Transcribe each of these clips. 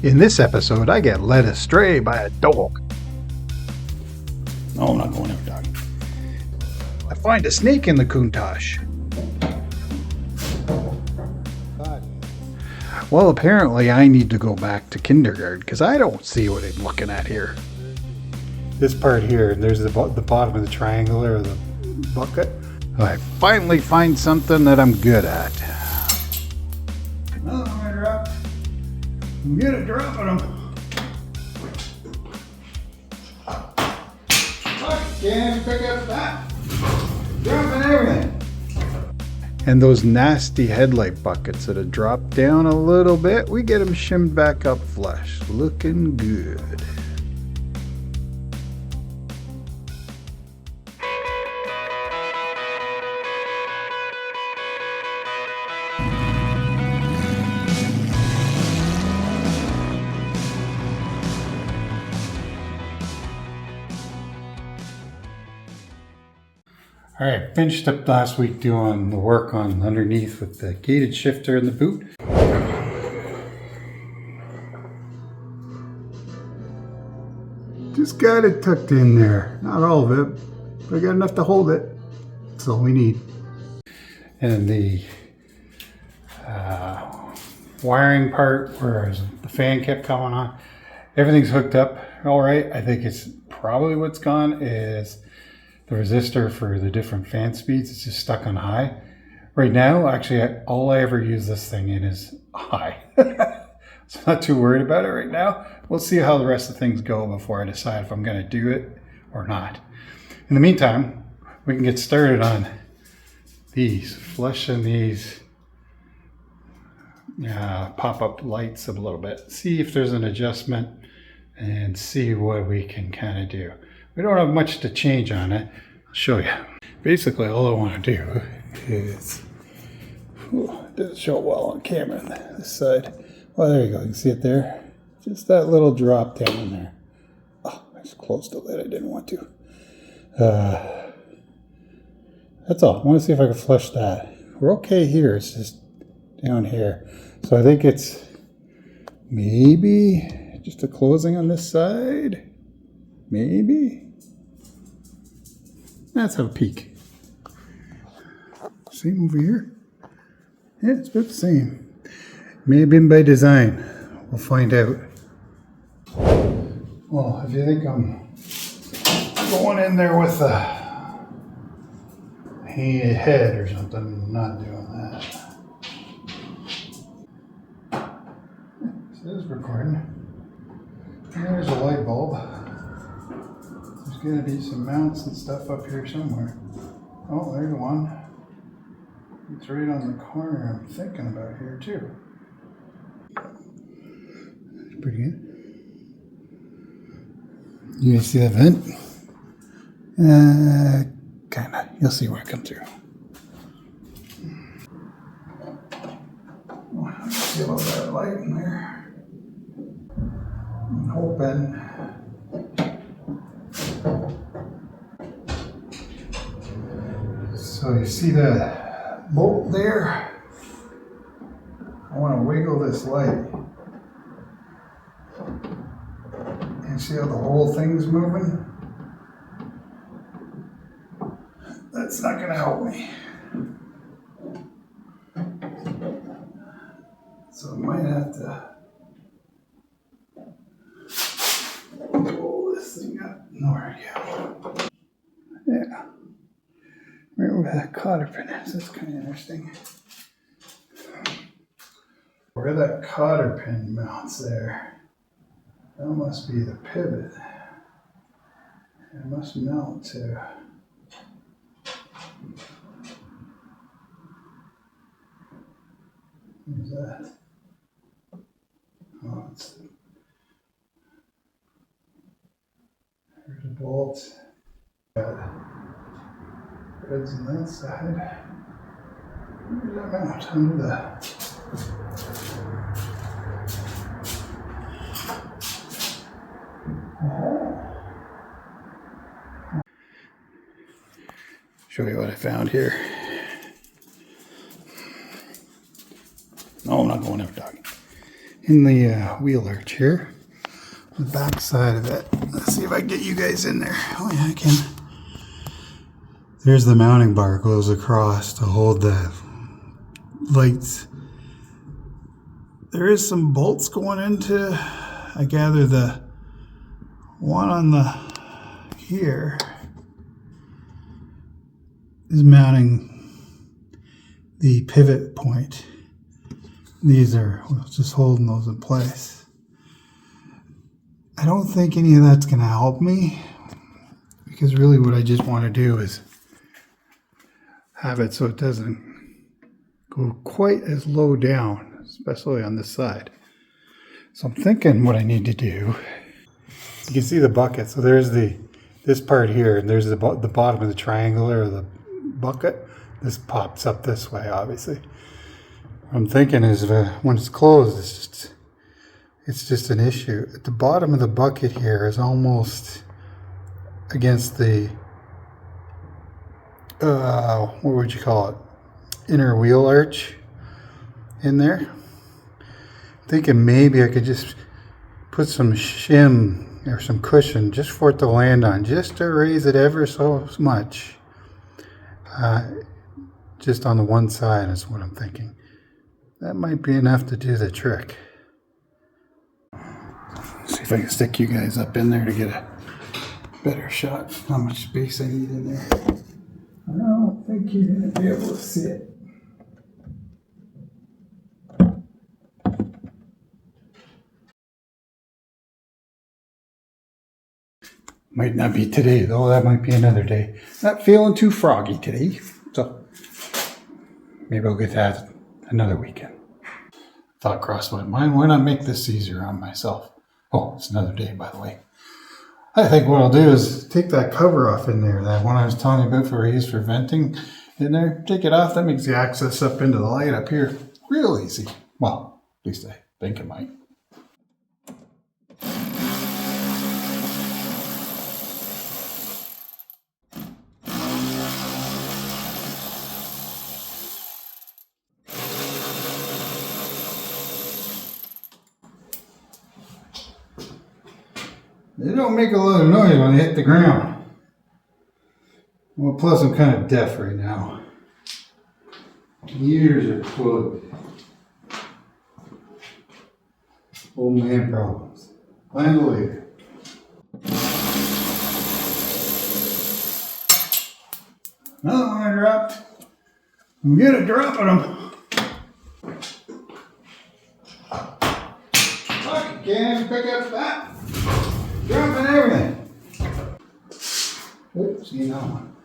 In this episode, I get led astray by a dog. No, I'm not going ever, dog. I find a snake in the Countach. Well, apparently I need to go back to kindergarten because I don't see what I'm looking at here. This part here, there's the bottom of the triangle or the bucket. I finally find something that I'm good at. Oh, I dropped. I'm good at dropping them. I can't pick up that. Dropping everything. And those nasty headlight buckets that have dropped down a little bit, we get them shimmed back up flush. Looking good. All right, finished up last week doing the work on underneath with the gated shifter and the boot. Just got it tucked in there. Not all of it, but I got enough to hold it. That's all we need. And the wiring part where the fan kept coming on, everything's hooked up all right. I think it's probably what's gone is the resistor for the different fan speeds. It's just stuck on high. Right now, actually, all I ever use this thing in is high. So I'm not too worried about it right now. We'll see how the rest of things go before I decide if I'm going to do it or not. In the meantime, we can get started on these, flushing these pop-up lights a little bit. See if there's an adjustment and see what we can kind of do. We don't have much to change on it. I'll show you. Basically, all I want to do is, it doesn't show it well on camera on this side. Oh, there you go. You can see it there. Just that little drop down in there. Oh, I just closed the lid. I didn't want to. That's all. I want to see if I can flush that. We're okay here. It's just down here. So I think it's maybe just a closing on this side. Maybe. Let's have a peek. Same over here. Yeah, it's about the same. May have been by design. We'll find out. Well, if you think I'm going in there with a head or something, I'm not doing that. It is recording. There's a light bulb. There's going to be some mounts and stuff up here somewhere. Oh, there's one. It's right on the corner I'm thinking about here too. That's pretty good. You guys see that vent? Kinda. You'll see where it comes through. Oh, see a little bit of light in there. I'm hoping. So you see the bolt there? I want to wiggle this light. And see how the whole thing's moving? That's not going to help me. So I might have to pull this thing up. There we go. Yeah. Right where that cotter pin is. That's kind of interesting. Where that cotter pin mounts there, that must be the pivot. It must mount to. Where's that? Oh, it's. There's a bolt. Threads on that side. Where's that mount? Under the. Show you what I found here. No, I'm not going ever, dog. in the wheel arch here. The back side of it. Let's see if I can get you guys in there. Oh yeah, I can. There's the mounting bar goes across to hold the lights. There is some bolts going into, I gather the one on the here is mounting the pivot point. These are just holding those in place. I don't think any of that's going to help me, because really what I just want to do is have it so it doesn't go quite as low down, especially on this side. So I'm thinking what I need to do, you can see the bucket. So there's this part here, and there's the bottom of the triangle or the bucket. This pops up this way, obviously. What I'm thinking is when it's closed, it's just an issue. At the bottom of the bucket here is almost against the, what would you call it? Inner wheel arch in there. I'm thinking maybe I could just put some shim or some cushion just for it to land on, just to raise it ever so much. Just on the one side is what I'm thinking. That might be enough to do the trick. See if I can stick you guys up in there to get a better shot of how much space I need in there. I don't think you're going to be able to see it. Might not be today, though. That might be another day. Not feeling too froggy today, so maybe I'll get that another weekend. Thought crossed my mind, why not make this easier on myself? Oh, it's another day, by the way. I think what I'll do is take that cover off in there, that one I was telling you about for used for venting in there. Take it off. That makes the access up into the light up here real easy. Well, at least I think it might. They don't make a lot of noise when they hit the ground. Well, plus I'm kind of deaf right now. Ears are plugged. Old man problems. Plan later. Another one I dropped. I'm good at dropping them. Fuck, you can't even pick up that. Dropping everything. Oops, see that one.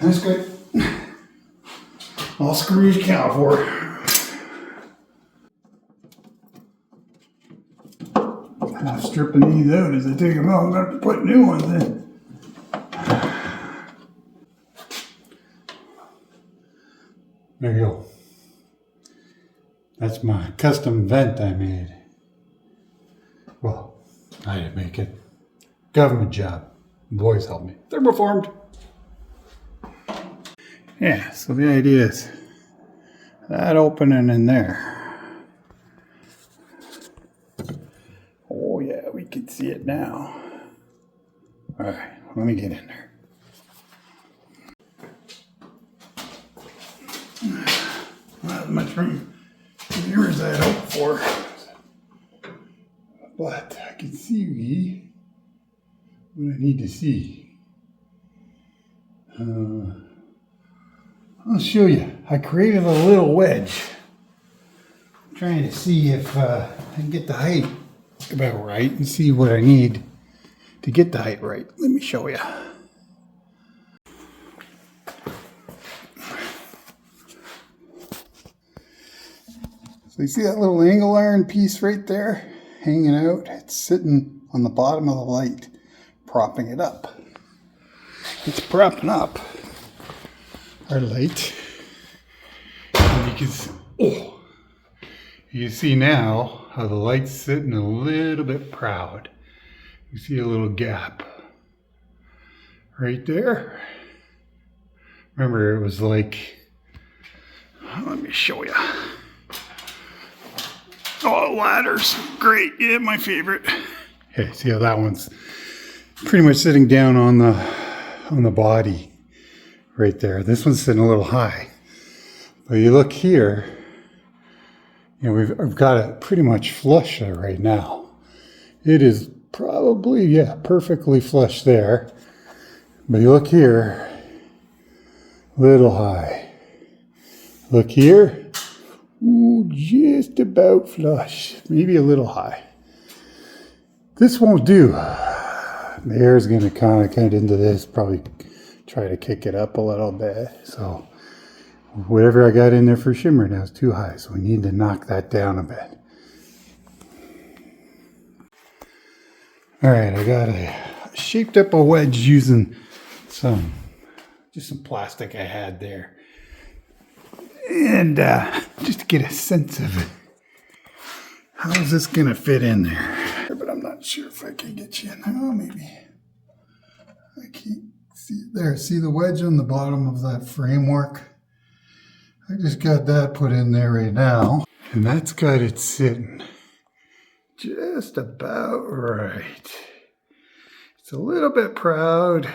That's good. All screws count for. I'm stripping these out as I take them out. I'm going to have to put new ones in. There you go. That's my custom vent I made. Well, I didn't make it. Government job. Boys helped me. They're reformed. Yeah, so the idea is that opening in there. Oh yeah, we can see it now. All right, let me get in there. Not as much room here as I had hoped for. But I can see what I need to see. I'll show you. I created a little wedge. I'm trying to see if I can get the height about right and see what I need to get the height right. Let me show you. So you see that little angle iron piece right there hanging out? It's sitting on the bottom of the light, propping it up. It's propping up our light. And you can see now how the light's sitting a little bit proud. You see a little gap right there. Remember, it was like, let me show you. Oh, ladders. Great. Yeah, my favorite. Okay, see how that one's pretty much sitting down on the body right there. This one's sitting a little high. But you look here, you know, I've got it pretty much flush there right now. It is probably, yeah, perfectly flush there. But you look here, little high. Look here, ooh, just about flush, maybe a little high. This won't do. The air is going to kind of get into this, probably try to kick it up a little bit. So whatever I got in there for shimmer now is too high, so we need to knock that down a bit. All right, I shaped up a wedge using just some plastic I had there. And just to get a sense of how is this going to fit in there. But I'm not sure if I can get you in there. Oh, maybe. I can't see it there. See the wedge on the bottom of that framework? I just got that put in there right now. And that's got it sitting just about right. It's a little bit proud.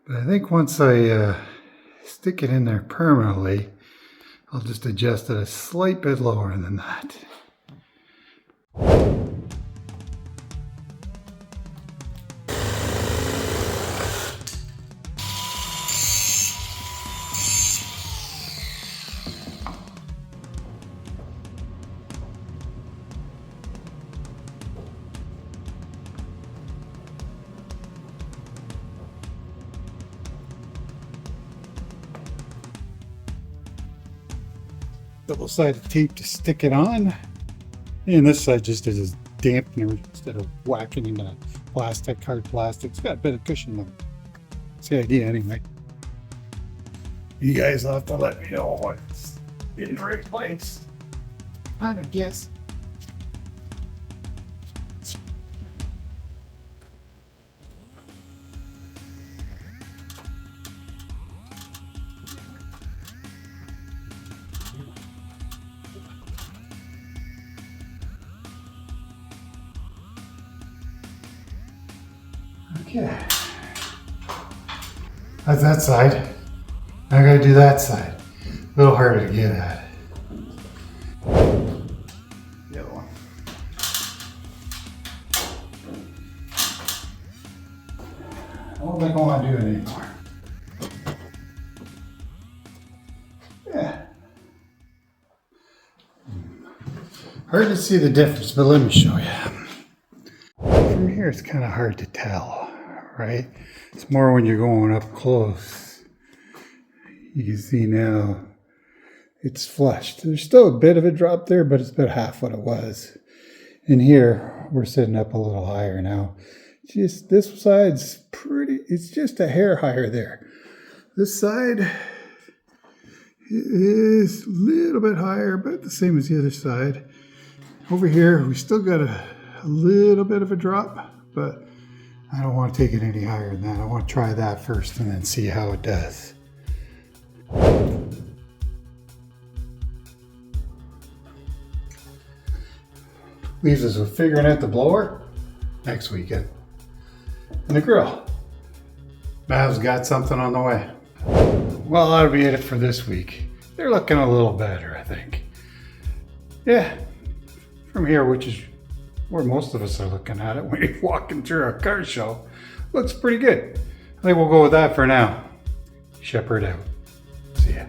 But I think once I stick it in there permanently, I'll just adjust it a slight bit lower than that. Double-sided tape to stick it on, and this side just is a dampener instead of whacking into plastic, hard plastic. It's got a bit of cushion though. That's the idea anyway. You guys will have to let me know what's in the right place. I don't guess. Okay, that's that side. Now I gotta do that side. A little harder to get at. The other one. I don't think I want to do it anymore. Yeah. Hard to see the difference, but let me show you. From here it's kind of hard to tell. Right? It's more when you're going up close. You can see now it's flushed. There's still a bit of a drop there, but it's about half what it was. And here we're sitting up a little higher now. Just this side's pretty, it's just a hair higher there. This side is a little bit higher, about the same as the other side. Over here, we still got a little bit of a drop, but I don't want to take it any higher than that. I want to try that first and then see how it does. Leaves us with figuring out the blower next weekend. And the grill. Mav's got something on the way. Well, that'll be it for this week. They're looking a little better, I think. Yeah, from here, which is where most of us are looking at it when you're walking through a car show, looks pretty good. I think we'll go with that for now. Shepherd out. See ya.